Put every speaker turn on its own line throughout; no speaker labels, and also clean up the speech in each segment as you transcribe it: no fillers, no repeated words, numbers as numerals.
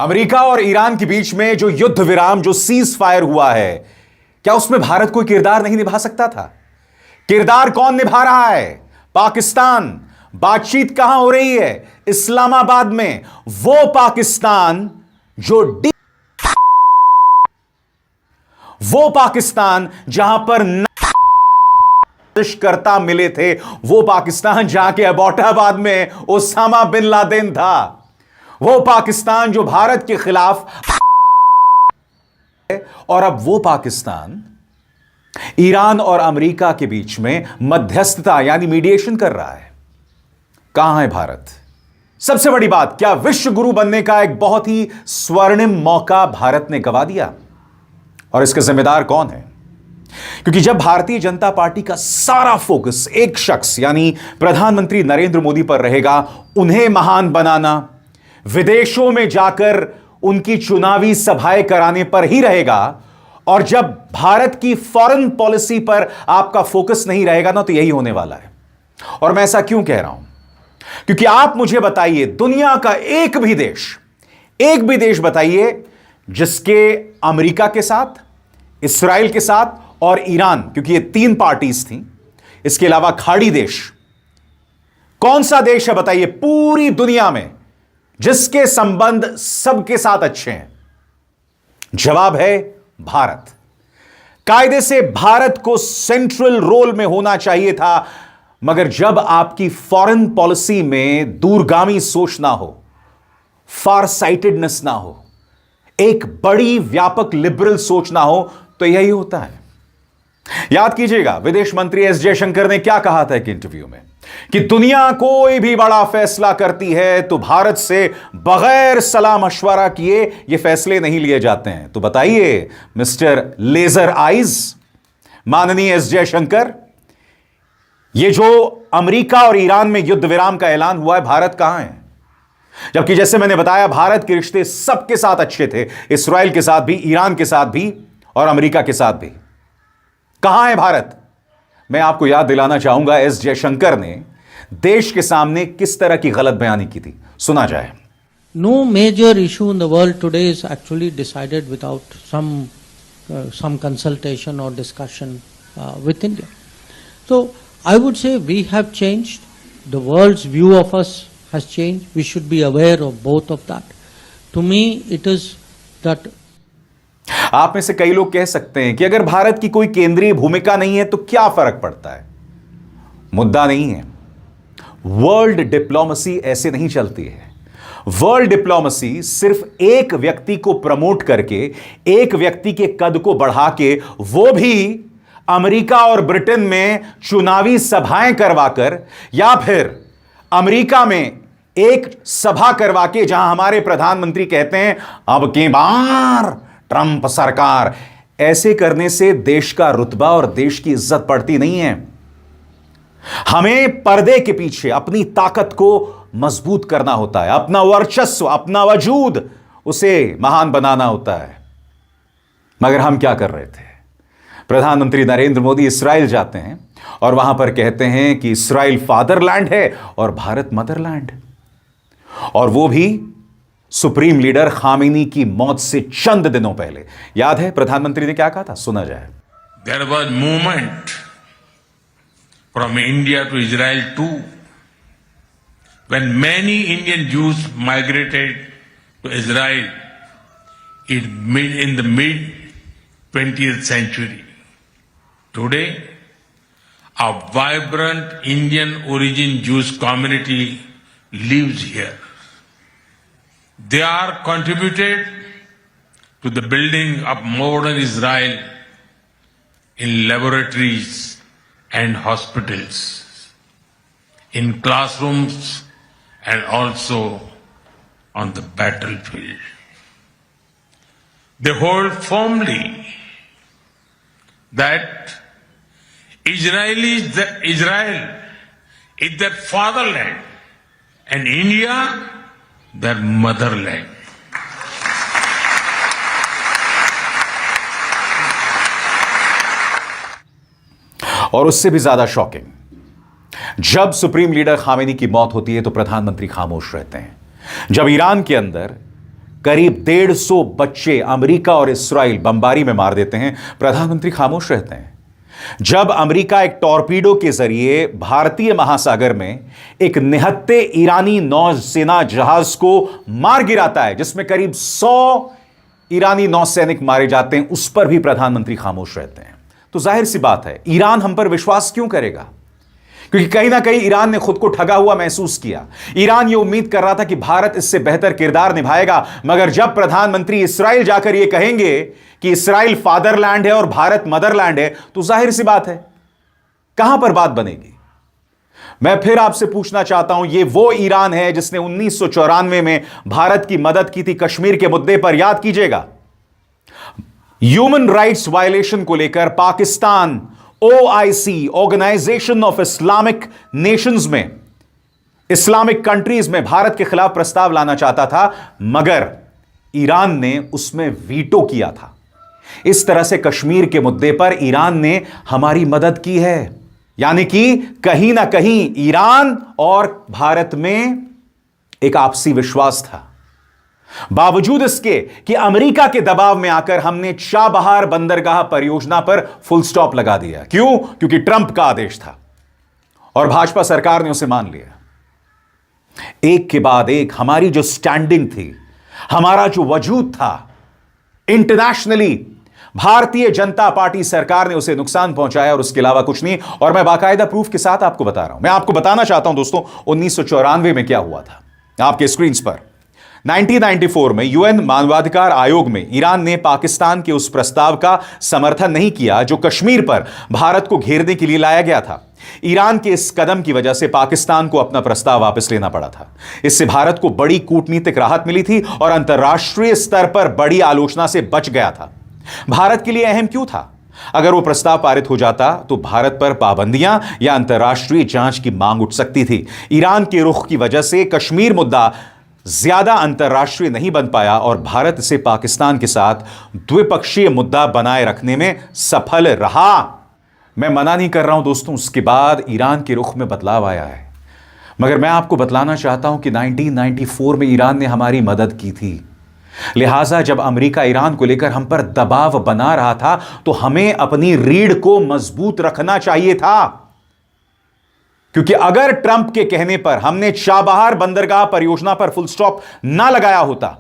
America और Iran के बीच में जो युद्ध विराम, जो सीज फायर हुआ है, क्या उसमें भारत कोई किरदार नहीं निभा सकता था? किरदार कौन निभा रहा है? पाकिस्तान। बातचीत कहां हो रही है? इस्लामाबाद में। वो पाकिस्तान जहां पर करता मिले थे, वो पाकिस्तान जहां के अबोटाबाद में ओसामा बिन लादेन था, वो पाकिस्तान जो भारत के खिलाफ, और अब वो पाकिस्तान ईरान और अमेरिका के बीच में मध्यस्थता यानी मीडिएशन कर रहा है। कहां है भारत? सबसे बड़ी बात, क्या विश्व गुरु बनने का एक बहुत ही स्वर्णिम मौका भारत ने गंवा दिया? और इसका जिम्मेदार कौन है? क्योंकि जब भारतीय जनता पार्टी का सारा फोकस एक शख्स यानी प्रधानमंत्री नरेंद्र मोदी पर रहेगा, उन्हें महान बनाना, विदेशों में जाकर उनकी चुनावी सभाएं कराने पर ही रहेगा, और जब भारत की फॉरेन पॉलिसी पर आपका फोकस नहीं रहेगा ना, तो यही होने वाला है। और मैं ऐसा क्यों कह रहा हूं? क्योंकि आप मुझे बताइए, दुनिया का एक भी देश बताइए जिसके अमेरिका के साथ, इस्राइल के साथ और ईरान, क्योंकि ये तीन पार्टीज थी, इसके अलावा खाड़ी देश, कौन सा देश है बताइए पूरी दुनिया में जिसके संबंध सबके साथ अच्छे हैं? जवाब है भारत। कायदे से भारत को सेंट्रल रोल में होना चाहिए था, मगर जब आपकी फॉरेन पॉलिसी में दूरगामी सोच ना हो, फार साइटेडनेस ना हो, एक बड़ी व्यापक लिबरल सोच ना हो, तो यही होता है। याद कीजिएगा, विदेश मंत्री एस जयशंकर ने क्या कहा था एक इंटरव्यू में, कि दुनिया कोई भी बड़ा फैसला करती है तो भारत से बगैर सलाह मशवरा किए ये फैसले नहीं लिए जाते हैं। तो बताइए मिस्टर लेजर आइज, माननीय एस जयशंकर, ये जो अमेरिका और ईरान में युद्ध विराम का ऐलान हुआ है, भारत कहां है? जबकि जैसे मैंने बताया, भारत के रिश्ते सबके साथ अच्छे थे, इस्राइल के साथ भी, ईरान के साथ भी और अमेरिका के साथ भी। कहां है भारत? मैं आपको याद दिलाना चाहूंगा, एस जयशंकर ने देश के सामने किस तरह की गलत बयानी की थी। सुना जाए।
No major issue in the world today is actually decided without some consultation or discussion with India. So I would say we have changed. The world's view of us has changed. We should be aware of both of that. To me, it is that.
आप में से कई लोग कह सकते हैं कि अगर भारत की कोई केंद्रीय भूमिका नहीं है तो क्या फर्क पड़ता है? मुद्दा नहीं है। वर्ल्ड डिप्लोमेसी ऐसे नहीं चलती है। वर्ल्ड डिप्लोमेसी सिर्फ एक व्यक्ति को प्रमोट करके, एक व्यक्ति के कद को बढ़ा के, वो भी अमेरिका और ब्रिटेन में चुनावी सभाएं करवाकर, या फिर अमेरिका में एक सभा करवा के जहां हमारे प्रधानमंत्री कहते हैं अब की बार ट्रंप सरकार, ऐसे करने से देश का रुतबा और देश की इज्जत बढ़ती नहीं है। हमें पर्दे के पीछे अपनी ताकत को मजबूत करना होता है, अपना वर्चस्व, अपना वजूद, उसे महान बनाना होता है। मगर हम क्या कर रहे थे? प्रधानमंत्री नरेंद्र मोदी इस्राइल जाते हैं और वहां पर कहते हैं कि इस्राइल फादरलैंड है और भारत मदरलैंड, और वो भी सुप्रीम लीडर खामेनी की मौत से चंद दिनों पहले। याद है प्रधानमंत्री ने क्या कहा था? सुना जाए।
There was movement from India to Israel too, when many Indian Jews migrated to Israel in the mid 20th century. Today, a vibrant Indian origin Jewish community lives here. They are contributed to the building of modern Israel in laboratories and hospitals, in classrooms and also on the battlefield. They hold firmly that Israel is their fatherland and India their motherland.
और उससे भी ज्यादा shocking, जब supreme leader Khamenei की मौत होती है तो प्रधानमंत्री खामोश रहते हैं। जब ईरान के अंदर करीब 150 बच्चे अमेरिका और इस्राइल बमबारी में मार देते हैं, प्रधानमंत्री खामोश रहते हैं। जब अमेरिका एक टॉर्पीडो के जरिए भारतीय महासागर में एक निहत्थे ईरानी नौसेना जहाज को मार गिराता है, जिसमें करीब 100 ईरानी नौसैनिक मारे जाते हैं, उस पर भी प्रधानमंत्री खामोश रहते हैं। तो जाहिर सी बात है, ईरान हम पर विश्वास क्यों करेगा? क्योंकि कहीं ना कहीं ईरान ने खुद को ठगा हुआ महसूस किया। ईरान ये उम्मीद कर रहा था कि भारत इससे बेहतर किरदार निभाएगा, मगर जब प्रधानमंत्री इस्राइल जाकर ये कहेंगे कि इस्राइल फादरलैंड है और भारत मदरलैंड है, तो जाहिर सी बात है कहां पर बात बनेगी। मैं फिर आपसे पूछना चाहता हूं, ये वो ईरान है जिसने 1994 में भारत की मदद की थी कश्मीर के मुद्दे पर, याद कीजिएगा। ह्यूमन राइट्स वायलेशन को लेकर Pakistan OIC, organisation of Islamic nations में, इस्लामिक कंट्रीज में भारत के खिलाफ प्रस्ताव लाना चाहता था, मगर ईरान ने उसमें वीटो किया था। इस तरह से कश्मीर के मुद्दे पर ईरान ने हमारी मदद की है, यानी कि कहीं ना कहीं ईरान और भारत में एक आपसी विश्वास था। बावजूद इसके कि अमेरिका के दबाव में आकर हमने चाबहार बंदरगाह परियोजना पर फुल स्टॉप लगा दिया। क्यों? क्योंकि ट्रंप का आदेश था और भाजपा सरकार ने उसे मान लिया। एक के बाद एक हमारी जो स्टैंडिंग थी, हमारा जो वजूद था इंटरनेशनली, भारतीय जनता पार्टी सरकार ने उसे नुकसान पहुंचाया और उसके अलावा कुछ नहीं। और मैं बाकायदा प्रूफ के साथ आपको बता रहा हूं। मैं आपको बताना चाहता हूं दोस्तों, 1994 में क्या हुआ था। आपके स्क्रीन पर 1994 में यूएन मानवाधिकार आयोग में ईरान ने पाकिस्तान के उस प्रस्ताव का समर्थन नहीं किया जो कश्मीर पर भारत को घेरने के लिए लाया गया था। ईरान के इस कदम की वजह से पाकिस्तान को अपना प्रस्ताव वापस लेना पड़ा था। इससे भारत को बड़ी कूटनीतिक राहत मिली थी और अंतर्राष्ट्रीय स्तर पर बड़ी आलोचना से बच गया था। भारत के लिए अहम क्यों था? अगर वो प्रस्ताव पारित हो जाता तो भारत पर पाबंदियां या अंतर्राष्ट्रीय जांच की मांग उठ सकती थी। ईरान के रुख की वजह से कश्मीर मुद्दा ज्यादा अंतर्राष्ट्रीय नहीं बन पाया और भारत इसे पाकिस्तान के साथ द्विपक्षीय मुद्दा बनाए रखने में सफल रहा। मैं मना नहीं कर रहा हूं दोस्तों, उसके बाद ईरान के रुख में बदलाव आया है, मगर मैं आपको बतलाना चाहता हूं कि 1994 में ईरान ने हमारी मदद की थी। लिहाजा जब अमेरिका ईरान को लेकर हम पर दबाव बना रहा था तो हमें अपनी रीढ़ को मजबूत रखना चाहिए था। क्योंकि अगर ट्रंप के कहने पर हमने चाबहार बंदरगाह परियोजना पर फुल स्टॉप ना लगाया होता,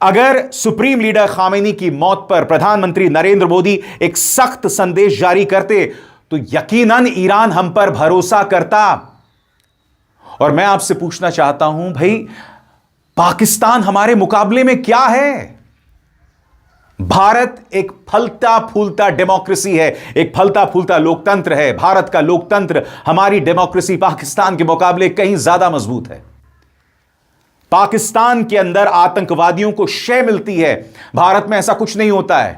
अगर सुप्रीम लीडर खामेनी की मौत पर प्रधानमंत्री नरेंद्र मोदी एक सख्त संदेश जारी करते, तो यकीनन ईरान हम पर भरोसा करता। और मैं आपसे पूछना चाहता हूं भाई, पाकिस्तान हमारे मुकाबले में क्या है? भारत एक फलता फूलता डेमोक्रेसी है, एक फलता फूलता लोकतंत्र है। भारत का लोकतंत्र, हमारी डेमोक्रेसी पाकिस्तान के मुकाबले कहीं ज्यादा मजबूत है। पाकिस्तान के अंदर आतंकवादियों को शय मिलती है, भारत में ऐसा कुछ नहीं होता है।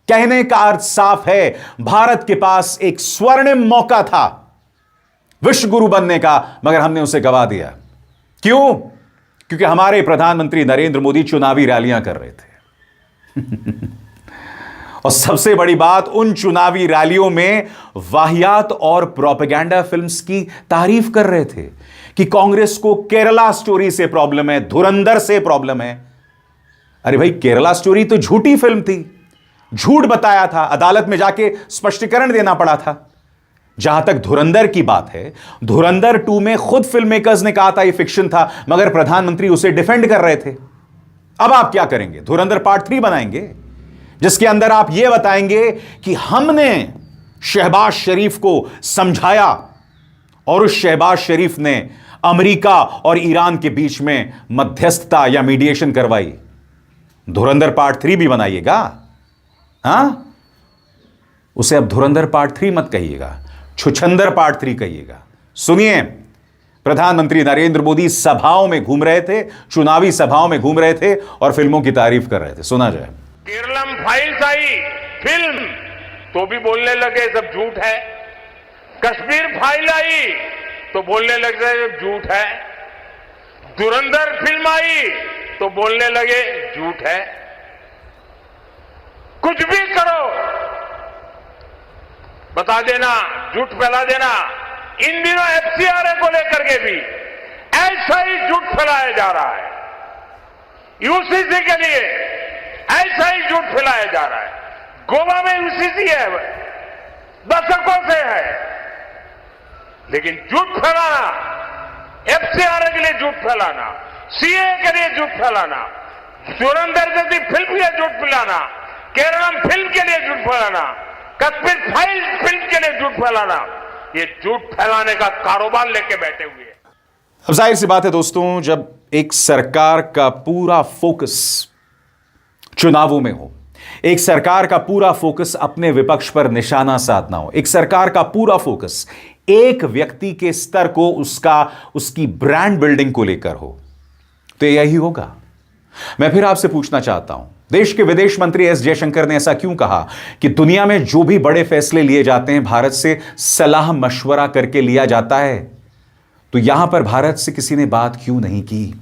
कहने का अर्थ साफ है, भारत के पास एक स्वर्णिम मौका था विश्व गुरु बनने का, मगर हमने उसे गवा दिया। क्यों? क्योंकि हमारे प्रधानमंत्री नरेंद्र मोदी चुनावी रैलियां कर रहे थे। और सबसे बड़ी बात, उन चुनावी रैलियों में वाहियात और प्रोपेगेंडा फिल्म्स की तारीफ कर रहे थे कि कांग्रेस को केरला स्टोरी से प्रॉब्लम है, धुरंधर से प्रॉब्लम है। अरे भाई, केरला स्टोरी तो झूठी फिल्म थी, झूठ बताया था, अदालत में जाके स्पष्टीकरण देना पड़ा था। जहां तक धुरंधर की बात है, धुरंधर 2 में खुद फिल्म मेकर्स ने कहा था यह फिक्शन था, मगर प्रधानमंत्री उसे डिफेंड कर रहे थे। अब आप क्या करेंगे? धुरंधर पार्ट 3 बनाएंगे, जिसके अंदर आप यह बताएंगे कि हमने शहबाज शरीफ को समझाया और उस शहबाज शरीफ ने अमेरिका और ईरान के बीच में मध्यस्थता या मीडिएशन करवाई। धुरंधर पार्ट 3 भी बनाइएगा। हां, उसे अब धुरंधर पार्ट 3 मत कहिएगा, छुछंदर पार्ट 3 कहिएगा। सुनिए, प्रधानमंत्री नरेंद्र मोदी सभाओं में घूम रहे थे, चुनावी सभाओं में घूम रहे थे और फिल्मों की तारीफ कर रहे थे। सुना जाए।
केरलम फाइल्स आई फिल्म तो भी बोलने लगे सब झूठ है, कश्मीर फाइल आई तो बोलने लगे सब झूठ है, धुरंधर फिल्म आई तो बोलने लगे झूठ है। कुछ भी करो, बता देना, झूठ फैला देना। इन दिनों एफसीआरए को लेकर के भी ऐसा ही झूठ फैलाया जा रहा है। यूसीसी के लिए ऐसा ही झूठ फैलाया जा रहा है। गोवा में यूसीसी है, दशकों से है, लेकिन झूठ फैलाना, एफसीआर के लिए झूठ फैलाना, सीए के लिए झूठ फैलाना, धुरंधर जैसी फिल्म के लिए झूठ फैलाना, केरलम फिल्म के लिए झूठ फैलाना, कश्मीर फाइल फिल्म के लिए झूठ फैलाना, ये झूठ फैलाने का कारोबार लेके बैठे हुए हैं।
अब जाहिर सी बात है दोस्तों, जब एक सरकार का पूरा फोकस चुनावों में हो, एक सरकार का पूरा फोकस अपने विपक्ष पर निशाना साधना हो, एक सरकार का पूरा फोकस एक व्यक्ति के स्तर को उसकी ब्रांड बिल्डिंग को लेकर हो, तो यही होगा। मैं फिर आपसे पूछना चाहता हूं, देश के विदेश मंत्री एस जयशंकर ने ऐसा क्यों कहा कि दुनिया में जो भी बड़े फैसले लिए जाते हैं भारत से सलाह मशवरा करके लिया जाता है, तो यहां पर भारत से किसी ने बात क्यों नहीं की?